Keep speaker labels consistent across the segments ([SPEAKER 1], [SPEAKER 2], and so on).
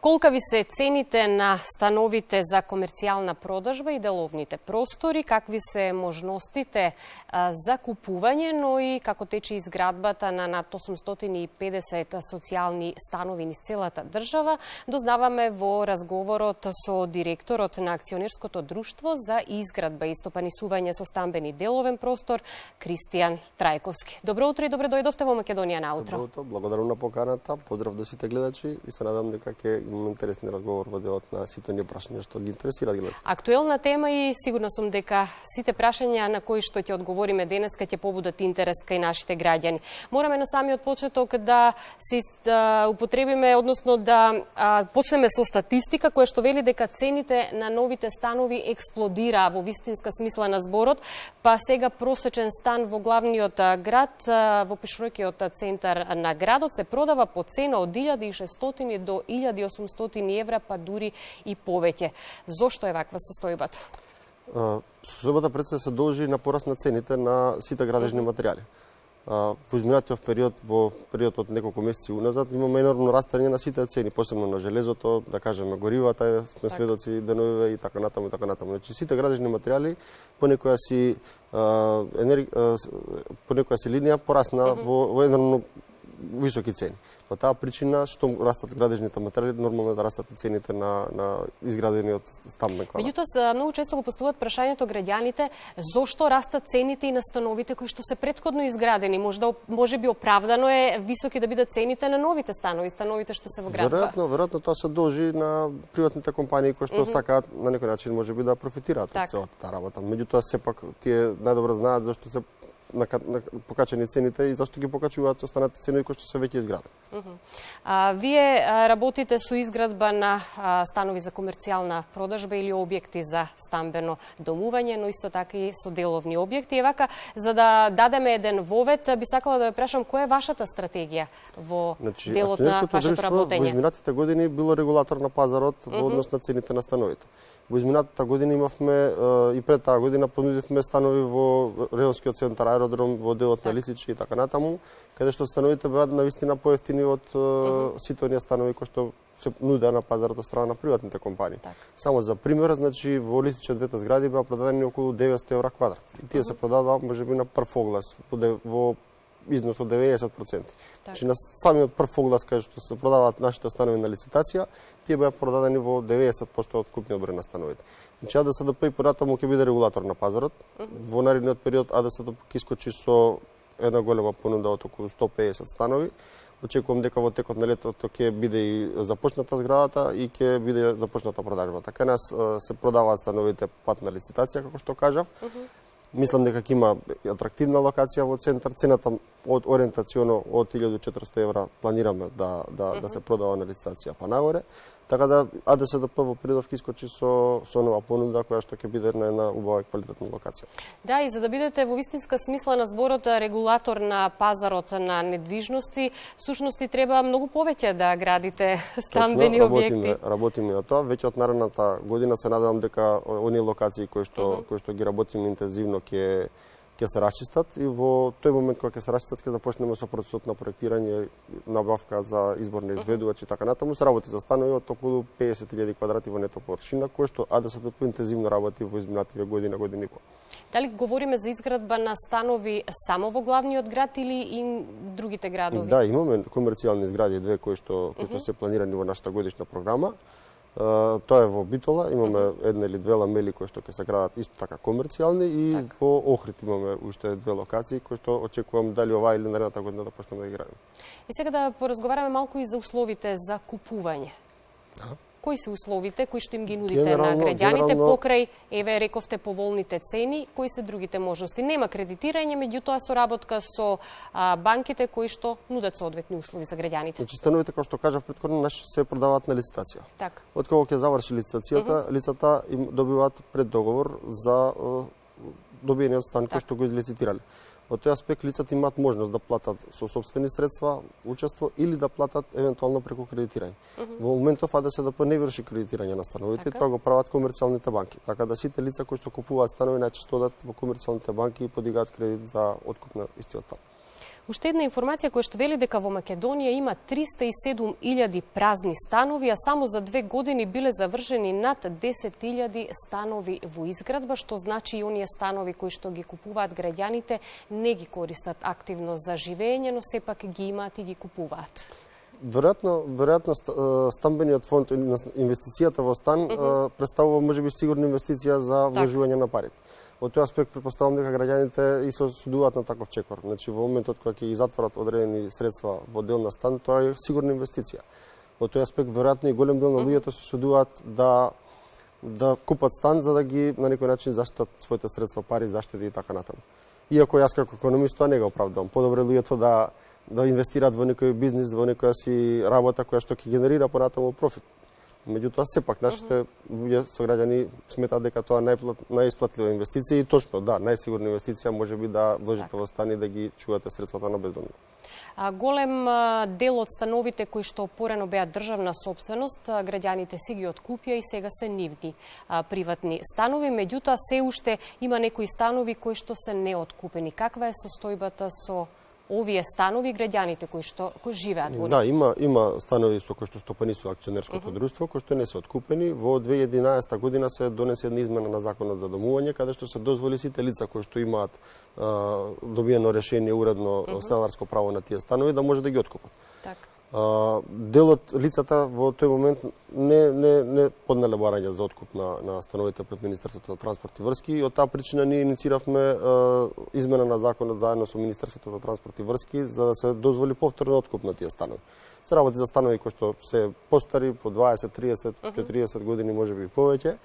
[SPEAKER 1] Колкави се цените на становите за комерцијална продажба и деловните простори, какви се можностите за купување, но и како тече изградбата на над 850 социјални станови низ целата држава, дознаваме во разговорот со директорот на Акционерското друштво за изградба и стопанисување со стамбени деловен простор, Кристијан Трајковски. Добро утро и добре дојдовте во Македонија на утро.
[SPEAKER 2] Добро утро, благодарам на поканата, поздрав до сите гледачи и се надам дека ќе имаме интересни разговор во делот на сите оние прашања што ги интересираат гледачите.
[SPEAKER 1] Актуелна тема и сигурна сум дека сите прашања на кои што ќе одговориме денес ќе побудат интерес кај нашите граѓани. Мораме на самиот почеток да се употребиме, односно да почнеме со статистика која што вели дека цените на новите станови експлодираа во вистинска смисла на зборот, па сега просечен стан во главниот град, во пешојкиот центар на градот се продава по цена од 1600 до 1800 евра, па дури и повеќе. Зошто е ваква состојбата?
[SPEAKER 2] Состојбата пред се должи на пораст на цените на сите градежни материјали. Во изминатиот период, во период од неколку месеци уназад, имаме енормно растање на сите цени, посебно на железото, да кажеме горивата, сме сведоци деновиве и така натаму и така натаму. Значи сите градежни материјали по некоја си линија порасна во енормно високи цени. По таа причина, што растат градежните материјали, нормално да растат и цените на изградениот стамбен квадрат.
[SPEAKER 1] Меѓутоа, многу често го поставуваат прашањето граѓаните зошто растат цените и на становите кои што се претходно изградени. Може би оправдано е високи да бидат цените на новите становите што се во градот.
[SPEAKER 2] Веројатно тоа се должи на приватните компании кои што сакаат на некој начин можеби да профитираат од целата таа работа. Меѓутоа сепак тие најдобро знаат зашто се покачени цените и зашто ги покачуваат останатите цени кои што се веќе изградени.
[SPEAKER 1] Вие работите со изградба на станови за комерцијална продажба или објекти за стамбено домување, но исто така и со деловни објекти. И вака, за да дадеме еден вовет, би сакала да ве прашам која е вашата стратегија во делот на вашето работење?
[SPEAKER 2] Во изминатите години било регулатор на пазарот во однос на цените на становите. Во изминатата година имавме и пред таа година понудивме станови во Реонскиот центар аеродром, во делот на Лисич и така натаму, каде што становите беа навистина поевтини од сите оние станови кои што се нудеа на пазарот од страна на приватните компании. Само за пример, значи во Лисич двете згради беа продадени околу 900 евра квадрат. И тие се продадоа можеби на прв оглас во износ од 90%. Значи на самиот прв оглас каде што се продаваат нашите станови на лицитација, тие беа продадени во 90% од вкупниот број на становите. Значи АДСДП и понатаму ќе биде регулатор на пазарот. Во наредниот период АДСДП ќе искочи со една голема понуда од околу 150 станови. Очекувам дека во текот на летото ќе биде и започната зградата и ќе биде започната продажбата. Кај нас се продаваат становите пат на лицитација, како што кажав. Мислам дека ќе има атрактивна локација во центар. Цената од ориентационо од 1400 евра планираме да се продава на лицитација па нагоре. Така да АДСДП во периодов ќе искочи со нова понуда која што ќе биде на една убава и квалитетна локација.
[SPEAKER 1] Да, и за да бидете во вистинска смисла на зборот регулатор на пазарот на недвижности, всушност треба многу повеќе да градите стамбени објекти.
[SPEAKER 2] Работиме на тоа. Веќе од наредната година се надевам дека оние локации кои што ги работиме интензивно ќе се расчистат и во тој момент кога ќе се расчистат ќе започнеме со процесот на проектирање, набавка за избор на изведувач и така натаму. Се работи за станови од околу 50.000 квадрати во нето површина, кој што АДСДП интензивно работи во изминативе година и пол.
[SPEAKER 1] Дали говориме за изградба на станови само во главниот град или и другите градови?
[SPEAKER 2] Да, имаме комерцијални згради две кои што се планирани во нашата годишна програма. Тоа е во Битола, имаме една или две ламели кои што ќе се градат исто така комерцијални и во Охрид имаме уште две локации кои што очекувам дали оваа или наредната година да почнеме да ги градиме.
[SPEAKER 1] И сега да поразговараме малку и за условите за купување. Кои се условите кои што им ги нудите на граѓаните покрај, еве рековте, поволните цени, кои се другите можности? Нема кредитирање, меѓутоа соработка со банките кои што нудат соодветни услови за граѓаните.
[SPEAKER 2] Значи становите, како што кажав претходно, се продаваат на лицитација.
[SPEAKER 1] Така.
[SPEAKER 2] Откако ќе заврши лицитацијата, лицата им добиваат преддоговор за добиениот стан кој што го излицитирале. Во тој аспект лицата имаат можност да платат со сопствени средства, учество или да платат евентуално преку кредитирање. Во моментов АДСДП не врши кредитирање на становите, тоа го прават комерцијалните банки. Така да сите лица кои што купуваат станови најчесто одат во комерцијалните банки и подигаат кредит за откуп на истиот стан.
[SPEAKER 1] Уште една информација која што вели дека во Македонија има 307.000 празни станови, а само за 2 години биле завршени над 10.000 станови во изградба, што значи и оние станови кои што ги купуваат граѓаните не ги користат активно за живење, но сепак ги имаат и ги купуваат.
[SPEAKER 2] Веројатно стамбениот фонд, инвестицијата во стан представува можеби сигурна инвестиција за вложување на парите. Во тој аспект претпоставувам дека граѓаните и се осудуваат на таков чекор. Значи во моментот кога ќе ги затворат одредени средства во дел на стан, тоа е сигурна инвестиција. Во тој аспект веројатно и голем дел на луѓето се осудуваат да купат стан за да ги на некој начин заштитат своите средства, пари, заштити и така натаму. Иако јас како економист тоа не го оправдувам. Подобре луѓето да инвестираат во некој бизнис, во некоја си работа која што ќе генерира понатаму профит. Меѓутоа, сепак, нашите луѓе сограѓани сметаат дека тоа најисплатлива инвестиција и точно, да, најсигурна инвестиција може би да вложите во стан и да ги чувате средствата на безбедно.
[SPEAKER 1] Голем дел од становите кои што порано беа државна сопственост, граѓаните си ги откупија и сега се нивни приватни станови, меѓутоа се уште има некои станови кои што се неоткупени. Каква е состојбата со овие станови граѓаните кои живеат во нив?
[SPEAKER 2] Да, има станови со кои што стопанисува акционерското друштво, кои што не се откупени. Во 2011 година се донесе една измена на законот за домување, каде што се дозволи сите лица кои што имаат добиено решение уредно станарско право на тие станови да може да ги откупат.
[SPEAKER 1] Така.
[SPEAKER 2] Дел од лицата во тој момент не поднале барање за откуп на становите пред Министерството на транспорт и врски и од таа причина ние иницииравме измена на законот заедно со Министерството на транспорт и врски за да се дозволи повторен откуп на тие станови. Се работи за станови кои што се постари по 20, 30, 40 години, можеби и повеќе.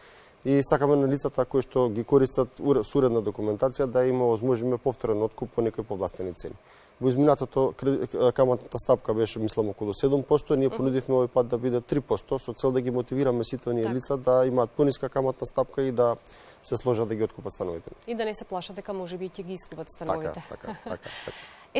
[SPEAKER 2] И сакаме на лицата кои што ги користат суредна документација да има возможиме повторен откуп по некои повластени цени. Во изминатото каматната стапка беше, мислам, околу 7%, ние понудивме овој пат да биде 3%, со цел да ги мотивираме сите оние лица да имаат пониска каматна стапка и да се сложат да ги откупат становите.
[SPEAKER 1] И да не се плашат дека можеби ќе ги искупат становите.
[SPEAKER 2] Така.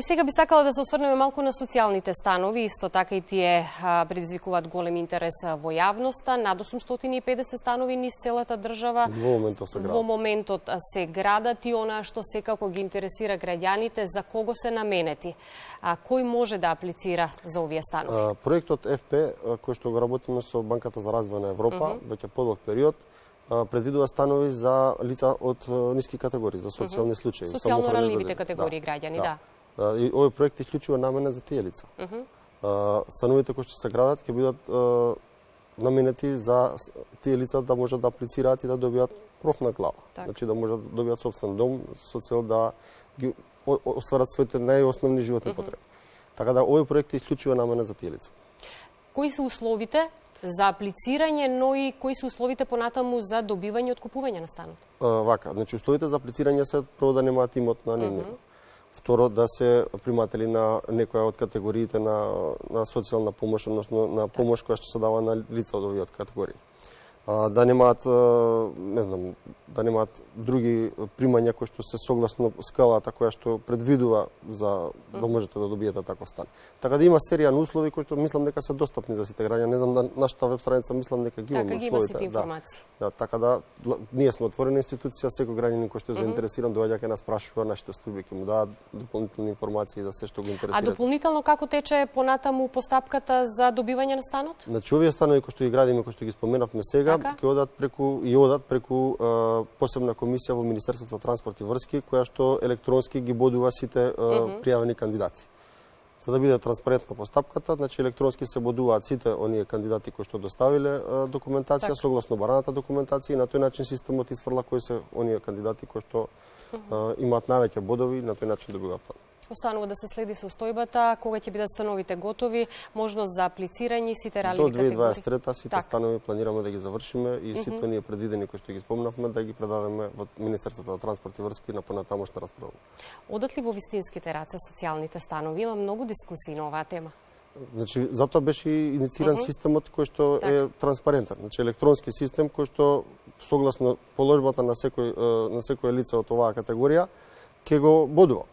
[SPEAKER 1] Сега би сакала да се осврнеме малку на социјалните станови, исто така и тие предизвикуваат голем интерес во јавноста. Над 850 станови низ целата држава во моментот се градат и она што секако ги интересира граѓаните, за кого се наменети. Кој може да аплицира за овие станови?
[SPEAKER 2] Проектот ФП, кој што го работиме со Банката за развој на Европа, веќе подолг период, предвидува станови за лица од ниски категории, за социјални случаи.
[SPEAKER 1] Социјално ранливите категории граѓани, да.
[SPEAKER 2] И овој проект исклучува намена за тие лица. Становите кои што се градат ќе бидат наменети за тие лица да можат да аплицираат и да добијат кров на глава. Значи да можат да добијат сопствен дом со цел да ги остварат своите најосновни животни потреби. Така да овој проект исклучува намена за тие лица.
[SPEAKER 1] Кои се условите за аплицирање, но и кои се условите понатаму за добивање и откупување на станот?
[SPEAKER 2] Вака, значи условите за аплицирање се прво да немаат имот на нивниот. Второ, да се приматели на некоја од категориите на социјална помош, односно на помош која што се дава на лица од овие категории. Да немаат, не знам, да немаат други примања кои што се согласно скалата која што предвидува за да можете да добиете таков стан. Така да има серија на услови кои што мислам дека се достапни за сите граѓани. Не знам на нашата веб страница мислам дека ги имаме условите.
[SPEAKER 1] Така ги има сите информации.
[SPEAKER 2] Да, така да ние сме отворена институција, секој граѓанин кој што е заинтересиран доаѓа кај нас, прашува, нашите служби ќе му дадат дополнителни информации за се што го интересира.
[SPEAKER 1] А дополнително како тече понатаму постапката за добивање на станот?
[SPEAKER 2] Значи овие станови кои што ги градиме, кои што ги споменавме сега, ќе одат преку посебна комисија во Министерството на транспорт и врски, која што електронски ги бодува сите пријавени кандидати. За да биде транспарентна постапката, значи електронски се бодуваат сите оние кандидати кои што доставиле документација согласно бараната документација и на тој начин системот исфрла кои се оние кандидати кои што имаат највеќе бодови и на тој начин добиваат.
[SPEAKER 1] Останува да се следи состојбата, кога ќе бидат становите готови, можност за аплицирање и сите ралеви категории.
[SPEAKER 2] До 2023 сите станови планираме да ги завршиме и сите оние предвидени кои што ги спомнавме да ги предадеме во Министерството на транспорт и врски на понатамошна расправа.
[SPEAKER 1] Одат ли во вистинските раце социјалните станови? Има многу дискусии на оваа тема.
[SPEAKER 2] Значи, затоа беше иницииран системот кој што е транспарентен. Значи, електронски систем кој што согласно положбата на секој лице од оваа категорија ќе го бодува.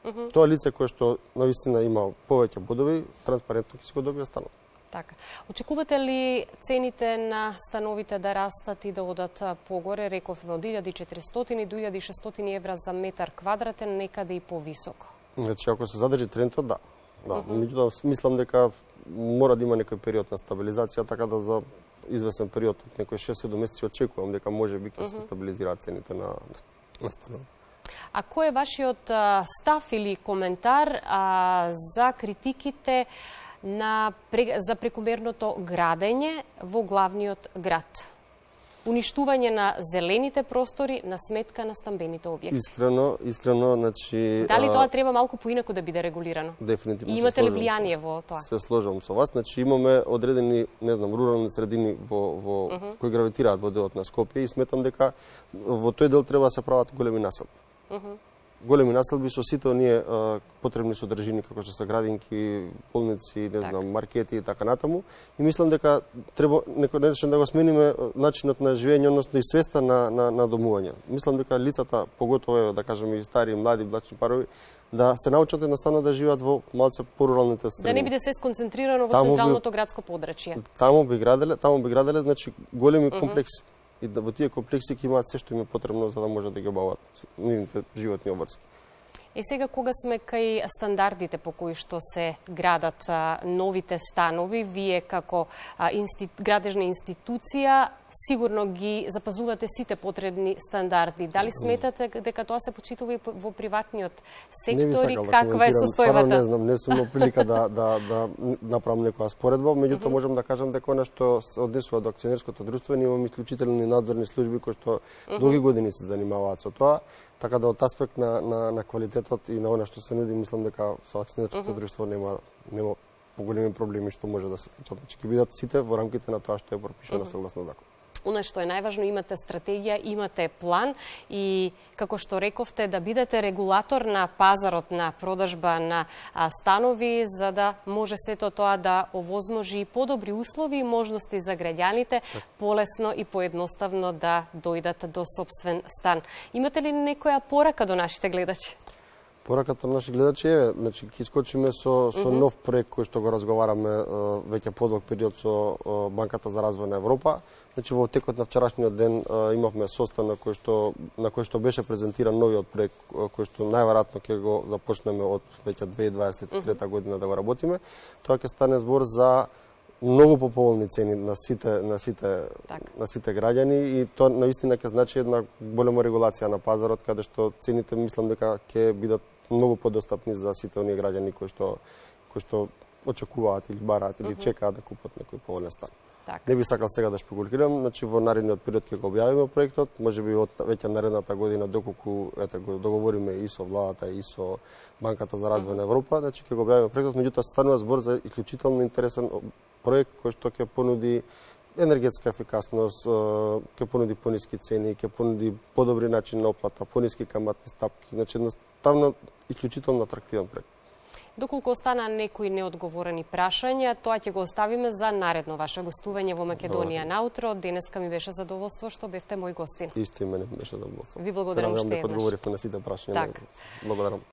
[SPEAKER 2] Тоа лице кое што навистина има повеќе бодови, транспарентно ќе си го добие станот.
[SPEAKER 1] Така. Очекувате ли цените на становите да растат и да одат погоре? Рековме од 1400 до 1600 евра за метар квадратен, некаде и повисоко.
[SPEAKER 2] Значи, ако се задржи трендот, да. Меѓутоа, мислам дека мора да има некој период на стабилизација, така да за извесен период, од некои 6-7 месеци, очекувам дека може би ќе се стабилизираат цените на станови.
[SPEAKER 1] А кој е вашиот став или коментар за критиките за прекомерното градење во главниот град? Уништување на зелените простори на сметка на стамбените објекти.
[SPEAKER 2] Искрено, значи...
[SPEAKER 1] Дали тоа треба малку поинаку да биде регулирано?
[SPEAKER 2] Дефинитивно.
[SPEAKER 1] И имате ли влијание во тоа?
[SPEAKER 2] Се сложам со вас. Значи, имаме одредени, рурални средини кои гравитираат во делот на Скопје и сметам дека во тој дел треба да се прават големи населби. Големи населби со сите оние потребни содржини како што се градинки, болници, маркети и така натаму. И мислам дека треба некој ден да го смениме начинот на живење, односно и свеста на домување. Мислам дека лицата, поготово да кажеме и стари, млади, брачни парови, да се научат едноставно да живеат во малце поруралните страни.
[SPEAKER 1] Да не биде се сконцентрирано во централното градско подрачје.
[SPEAKER 2] Таму би граделе, значи големи комплекси. И во тие комплекси ќе имаат се што им е потребно за да може да ги обават нивните животни обврски.
[SPEAKER 1] Сега кога сме кај стандардите по кои што се градат новите станови, вие како градежна институција сигурно ги запазувате сите потребни стандарди. Дали сметате дека тоа се почитува и во приватниот сектор и каква е состојбата?
[SPEAKER 2] Не знам, не сум во прилика да направам некоја споредба, меѓутоа можам да кажам дека она што се однесува до акционерското друштво, ние имаме исклучителни надзорни служби кои што долги години се занимаваат со тоа. Така да од аспект на квалитетот и на она што се нуди, мислам дека со акционерското друштво нема поголеми проблеми што може да се случат. Значи ќе бидат сите во рамките на тоа што е пропишано согласно закон.
[SPEAKER 1] Она што е најважно, имате стратегија, имате план и, како што рековте, да бидете регулатор на пазарот на продажба на станови, за да може сето тоа да овозможи подобри услови и можности за граѓаните, полесно и поедноставно да дојдат до сопствен стан. Имате ли некоја порака до нашите гледачи?
[SPEAKER 2] Пораката на нашите гледачи е, значи, ќе искочиме со нов проект кој што го разговараме веќе подолг период со Банката за развој на Европа. Значи, во текот на вчерашниот ден имавме состанок на кој што беше презентиран новиот проект, кој што најверојатно ќе го започнеме од веќе 2023 година да го работиме. Тоа ќе стане збор за многу поповолни цени на сите граѓани и тоа наистина ќе значи една голема регулација на пазарот, каде што цените мислам дека ќе бидат многу подостапни за сите оние граѓани кои што очекуваат или бараат или чекаат да купат некој поволен стан. Не би сакал сега да шпекулирам, значи во наредниот период ќе го објавиме проектот, можеби од веќе наредната година доколку го договориме и со владата и со Банката за развој на Европа, значи ќе го објавиме проектот, меѓутоа станува збор за исклучително интересен проект кој што ќе понуди енергетска ефикасност, ќе понуди пониски цени, ќе понуди подобри начин на оплата, пониски каматни стапки, значи едноставно исклучително атрактивен проект.
[SPEAKER 1] Доколку остана некои неодговорени прашања, тоа ќе го оставиме за наредно ваше гостување во Македонија наутро. Денеска ми беше задоволство што бевте мој гостин.
[SPEAKER 2] Исто и мене беше задоволство.
[SPEAKER 1] Ви благодарам уште еднаш.
[SPEAKER 2] Да одговорив на сите прашања. Благодарам.